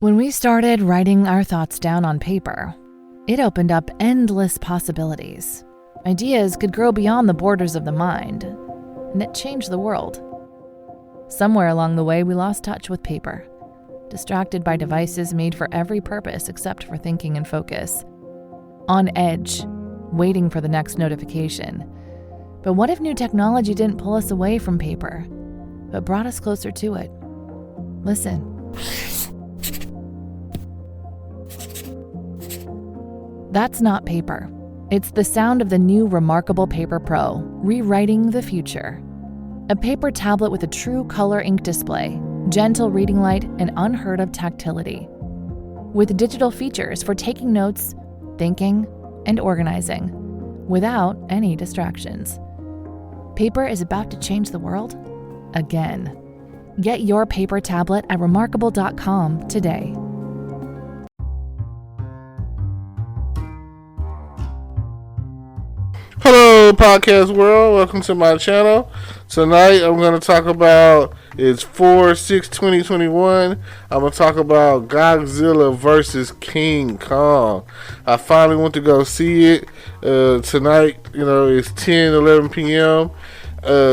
When we started writing our thoughts down on paper, it opened up endless possibilities. Ideas could grow beyond the borders of the mind, and it changed the world. Somewhere along the way, we lost touch with paper, distracted by devices made for every purpose except for thinking and focus. On edge, waiting for the next notification. But what if new technology didn't pull us away from paper, but brought us closer to it? Listen. That's not paper. It's the sound of the new Remarkable Paper Pro, rewriting the future. A paper tablet with a true color ink display, gentle reading light, and unheard of tactility. With digital features for taking notes, thinking, and organizing, without any distractions. Paper is about to change the world again. Get your paper tablet at remarkable.com today. Hello, podcast world. Welcome to my channel. Tonight, I'm going to talk about, it's 4/6/2021. I'm going to talk about Godzilla vs King Kong. I finally went to go see it tonight. It's 10-11 p.m.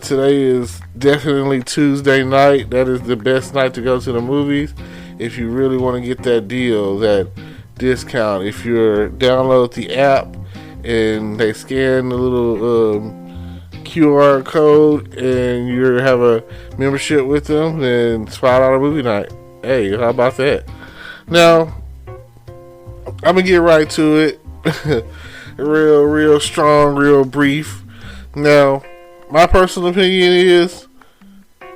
Today is definitely Tuesday night. That is the best night to go to the movies if you really want to get that deal, that discount. If you download the app and they scan the little QR code and you have a membership with them, then it's $5 movie night. Hey, how about that? Now, I'm going to get right to it. real strong, real brief. Now, my personal opinion is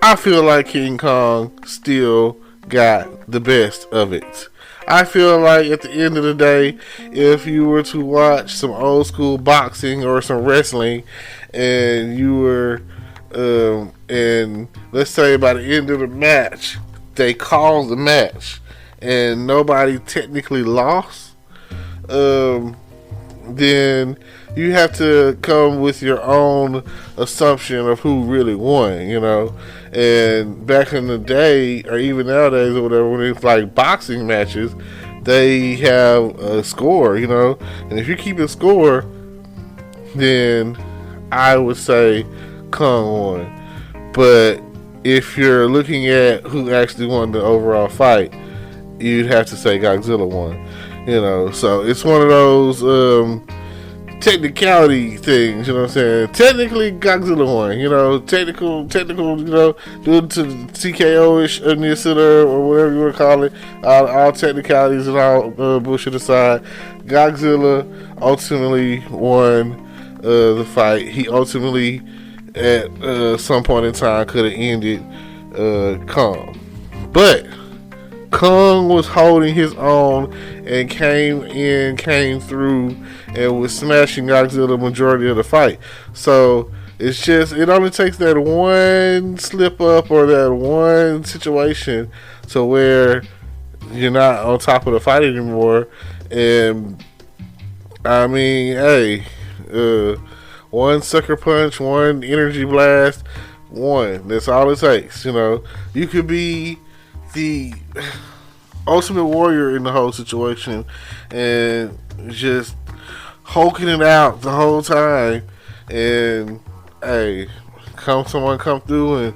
I feel like King Kong still got the best of it. I feel like at the end of the day, if you were to watch some old school boxing or some wrestling, and you were, and let's say by the end of the match, they called the match, and nobody technically lost, then you have to come with your own assumption of who really won, And back in the day, or even nowadays or whatever, when it's like boxing matches, they have a score, And if you're keeping score, then I would say Kong won. But if you're looking at who actually won the overall fight, you'd have to say Godzilla won. So it's one of those technicality things, you know what I'm saying? Technically, Godzilla won, technical, due to TKO-ish or whatever you want to call it, all technicalities and all bullshit aside, Godzilla ultimately won the fight. He ultimately, at some point in time, could have ended Kong. But Kong was holding his own and came through and was smashing Godzilla the majority of the fight. So it's just, it only takes that one slip up or that one situation to where you're not on top of the fight anymore. And I mean, hey, one sucker punch, one energy blast, that's all it takes. You could be the ultimate warrior in the whole situation and just hulking it out the whole time, and hey, someone come through and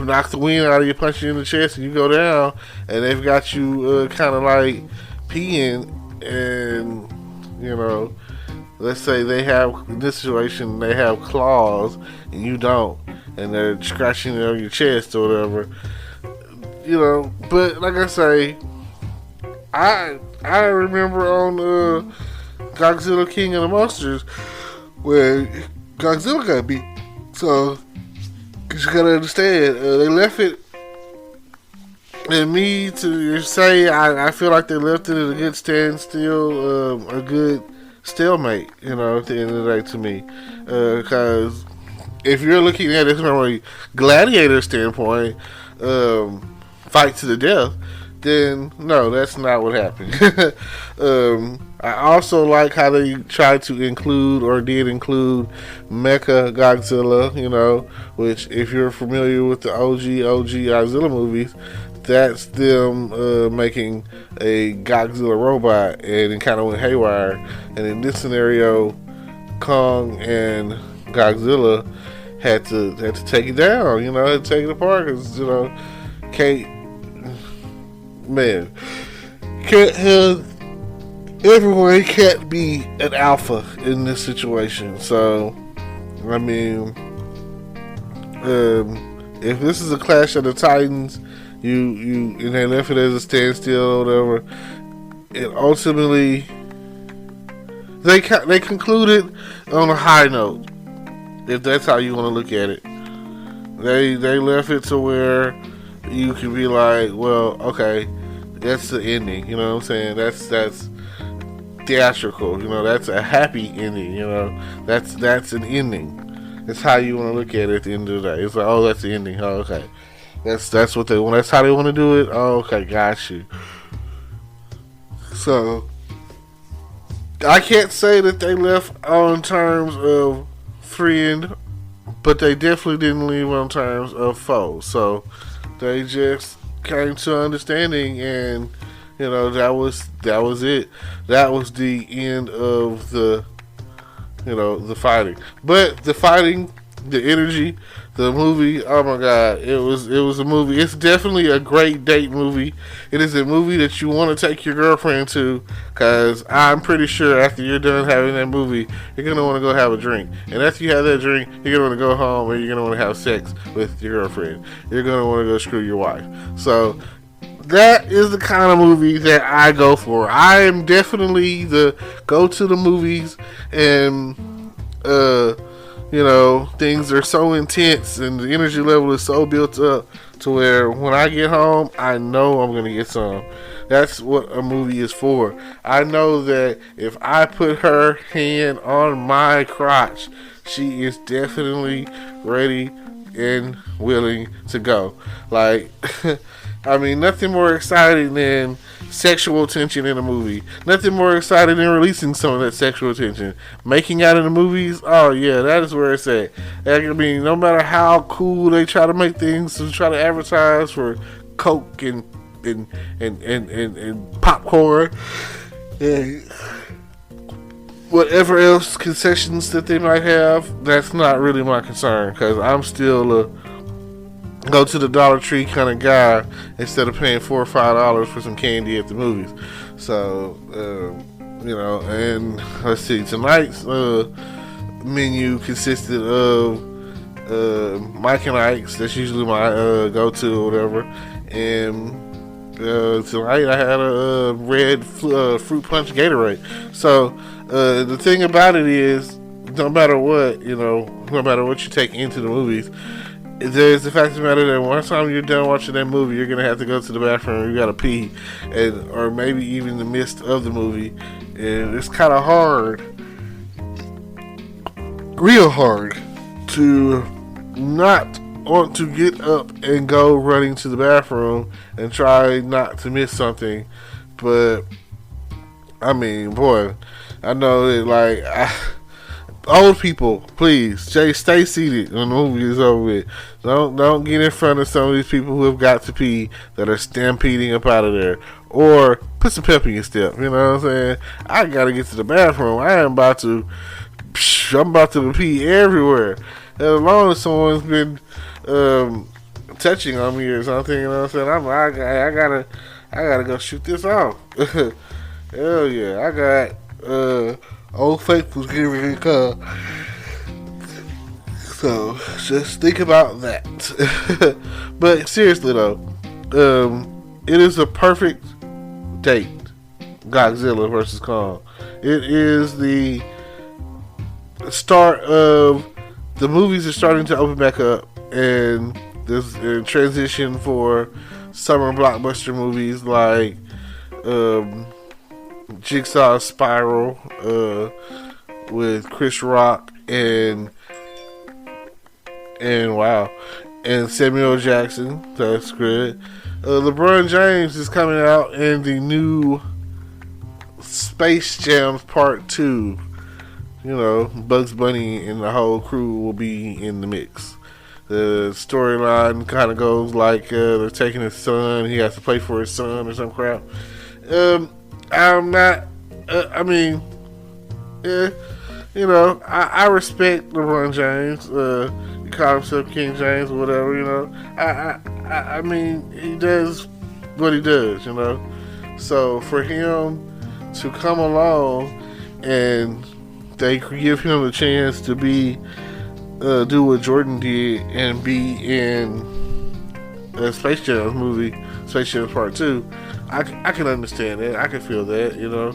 knock the wind out of you, punch you in the chest, and you go down, and they've got you kind of like peeing, and let's say they have, in this situation, they have claws and you don't, and they're scratching it on your chest or whatever. But like I say, I remember on Godzilla King of the Monsters where Godzilla got beat. So, cause you gotta understand, they left it, and me to say, I feel like they left it at a good standstill, a good stalemate, at the end of the day to me. Cause if you're looking at it from a gladiator standpoint, fight to the death, then no, that's not what happened. I also like how they tried to include, or did include, Mecha Godzilla, which if you're familiar with the OG Godzilla movies, that's them making a Godzilla robot, and it kind of went haywire. And in this scenario, Kong and Godzilla had to take it down. Had to take it apart because can't have everyone can't be an alpha in this situation. So I mean, if this is a clash of the Titans, and they left it as a standstill or whatever, and ultimately they concluded on a high note, if that's how you want to look at it. They left it to where you can be like, well, okay, that's the ending. You know what I'm saying? That's theatrical. That's a happy ending. That's an ending. That's how you want to look at it at the end of the day. It's like, oh, that's the ending. Oh, okay. That's what they want. That's how they want to do it. Oh, okay, got you. So I can't say that they left on terms of friend, but they definitely didn't leave on terms of foe. So they just came to understanding, and that was it. That was the end of the fighting. But the fighting, the energy, the movie, oh my god, it was a movie. It's definitely a great date movie. It is a movie that you want to take your girlfriend to, because I'm pretty sure after you're done having that movie, you're going to want to go have a drink. And after you have that drink, you're going to want to go home, and you're going to want to have sex with your girlfriend. You're going to want to go screw your wife. So that is the kind of movie that I go for. I am definitely the go to the movies, and things are so intense and the energy level is so built up to where when I get home, I know I'm gonna get some. That's what a movie is for. I know that if I put her hand on my crotch, she is definitely ready and willing to go. Like I mean, nothing more exciting than sexual tension in a movie. Nothing more exciting than releasing some of that sexual tension. Making out in the movies, oh yeah, that is where it's at. I mean, no matter how cool they try to make things to try to advertise for Coke and popcorn and whatever else concessions that they might have, that's not really my concern, because I'm still a go to the Dollar Tree kind of guy instead of paying $4 or $5 for some candy at the movies. So and let's see, tonight's menu consisted of Mike and Ike's. That's usually my go-to or whatever. And tonight I had a red fruit punch Gatorade. So the thing about it is, no matter what you take into the movies, there's the fact of the matter that one time you're done watching that movie, you're gonna have to go to the bathroom. You gotta pee, or maybe even in the midst of the movie, and it's kind of hard, real hard, to not want to get up and go running to the bathroom and try not to miss something. But I mean, boy, I know that old people, please, stay seated when the movie is over with. Don't get in front of some of these people who have got to pee that are stampeding up out of there. Or put some pep in your step. You know what I'm saying? I gotta get to the bathroom. I'm about to pee everywhere. As long as someone's been touching on me or something, you know what I'm saying? I gotta go shoot this off. Hell yeah, I got Old Faithful's getting ready to come. So just think about that. But seriously though, it is a perfect date. Godzilla vs Kong. It is the start of the movies are starting to open back up, and there's a transition for summer blockbuster movies like Jigsaw Spiral with Chris Rock and Samuel Jackson. That's good. LeBron James is coming out in the new Space Jam Part 2. Bugs Bunny and the whole crew will be in the mix. The storyline kind of goes like they're taking his son. He has to play for his son or some crap. I'm not. I mean, yeah, you know, I respect LeBron James. He called himself King James or whatever. You know, I mean, he does what he does. You know, so for him to come along and they give him a chance to be do what Jordan did and be in a Space Jam movie, Space Jam Part 2, I can understand that. I can feel that, you know.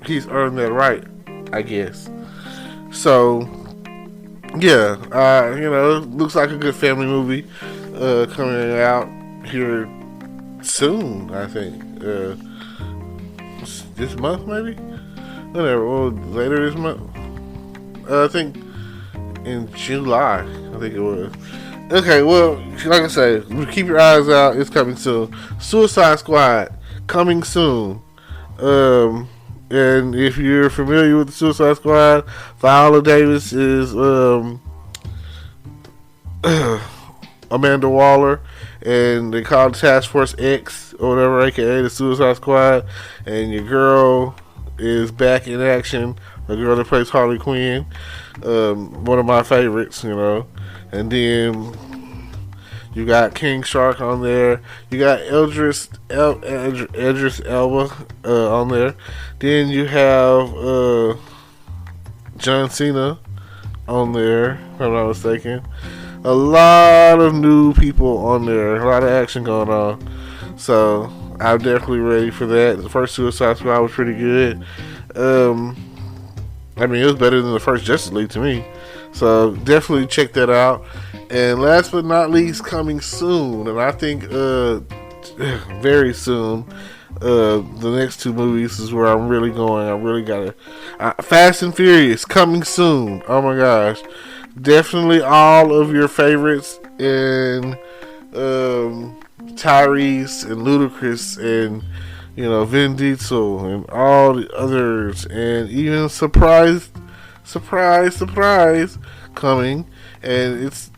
He's earned that right, I guess. So, yeah, you know, looks like a good family movie coming out here soon, I think. This month, maybe? Whatever, or later this month. I think in July, I think it was. Okay, well, like I say, keep your eyes out. It's coming soon. Suicide Squad, coming soon. And if you're familiar with the Suicide Squad, Viola Davis is Amanda Waller, and they call it Task Force X or whatever, aka the Suicide Squad. And your girl is back in action. The girl that plays Harley Quinn, one of my favorites, you know. And then you got King Shark on there. You got Idris Elba on there. Then you have John Cena on there, if I'm not mistaken. A lot of new people on there. A lot of action going on. So I'm definitely ready for that. The first Suicide Squad was pretty good. I mean, it was better than the first Justice League to me. So definitely check that out. And last but not least, coming soon, and I think very soon, the next two movies is where I'm really going. I really gotta Fast and Furious coming soon. Oh my gosh, definitely all of your favorites and Tyrese and Ludacris and, you know, Vin Diesel and all the others, and even surprise coming. And it's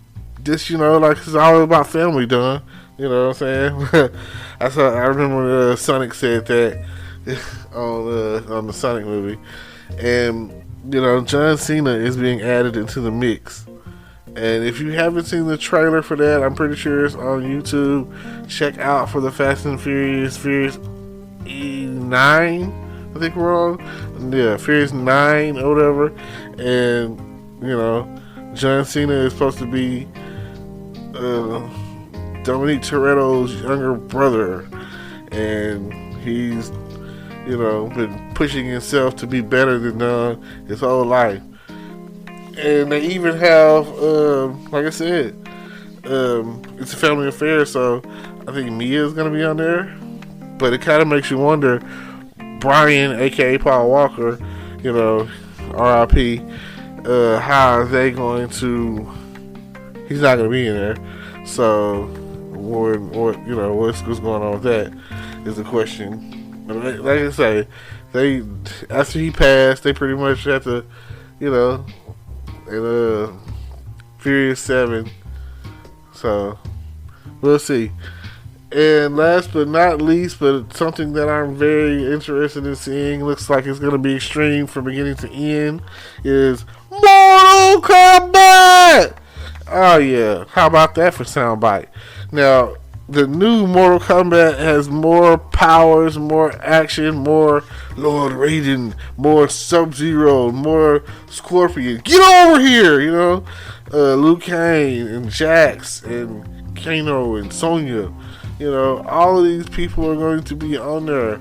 just, you know, like, it's all about family done. You know what I'm saying? I remember when Sonic said that on the Sonic movie. And, you know, John Cena is being added into the mix. And if you haven't seen the trailer for that, I'm pretty sure it's on YouTube. Check out for the Fast and Furious 9, I think we're on. Yeah, Furious 9 or whatever. And, you know, John Cena is supposed to be Dominique Toretto's younger brother. And he's, you know, been pushing himself to be better than Don his whole life. And they even have, like I said, it's a family affair, so I think Mia's going to be on there. But it kind of makes you wonder, Brian, a.k.a. Paul Walker, you know, R.I.P., how are they going to... He's not going to be in there. So, what you know, what's going on with that is the question. But like I say, they, after he passed, they pretty much had to, you know... and Furious 7. So we'll see. And last but not least, but something that I'm very interested in seeing, looks like it's going to be extreme from beginning to end, is Mortal Kombat. Oh yeah, how about that for soundbite? Now, the new Mortal Kombat has more powers, more action, more Lord Raiden, more Sub-Zero, more Scorpion. Get over here, you know. Liu Kang and Jax and Kano and Sonya. You know, all of these people are going to be on there.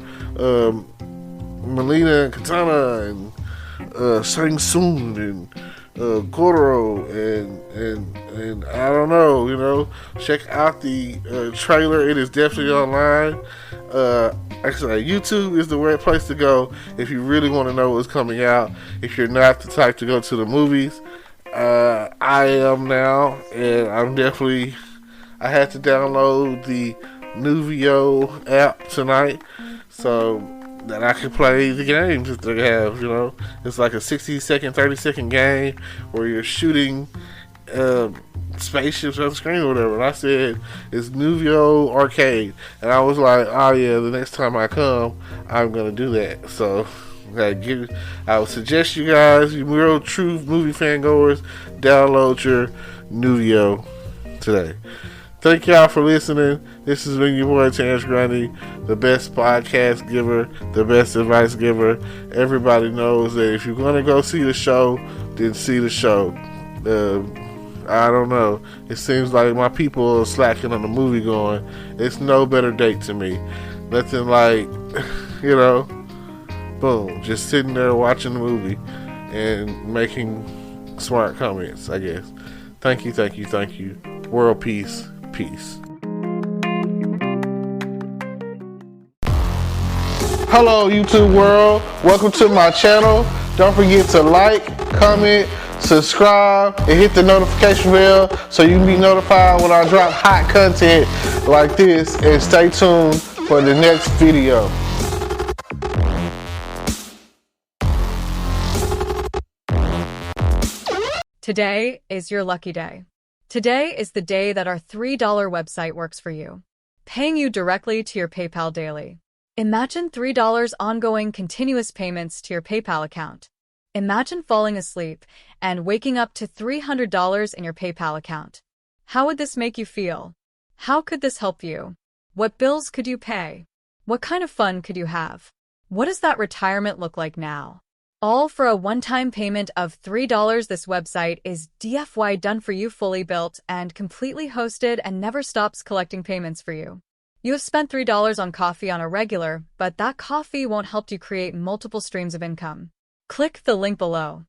Melina and Katana and Shang Tsung and Goro and I don't know, you know. Check out the trailer. It is definitely online. Actually, YouTube is the right place to go if you really want to know what's coming out. If you're not the type to go to the movies, I am now, and I had to download the Nuvio app tonight so that I could play the games that they have, you know. It's like a 60-second, 30-second game where you're shooting spaceships on the screen or whatever. And I said, it's Nuvio Arcade. And I was like, oh yeah, the next time I come, I'm going to do that. So I would suggest you guys, you real true movie fan goers, download your Nuvio today. Thank y'all for listening. This has been your boy Terrence Grundy, the best podcast giver, the best advice giver. Everybody knows that if you're going to go see the show, then see the show. I don't know. It seems like my people are slacking on the movie going. It's no better date to me. Nothing like, boom, just sitting there watching the movie and making smart comments, I guess. Thank you. World peace. Hello, YouTube world. Welcome to my channel. Don't forget to like, comment, subscribe, and hit the notification bell so you can be notified when I drop hot content like this. And stay tuned for the next video. Today is your lucky day. Today is the day that our $3 website works for you, paying you directly to your PayPal daily. Imagine $3 ongoing continuous payments to your PayPal account. Imagine falling asleep and waking up to $300 in your PayPal account. How would this make you feel? How could this help you? What bills could you pay? What kind of fun could you have? What does that retirement look like now? All for a one-time payment of $3. This website is DFY done for you, fully built and completely hosted, and never stops collecting payments for you. You have spent $3 on coffee on a regular, but that coffee won't help you create multiple streams of income. Click the link below.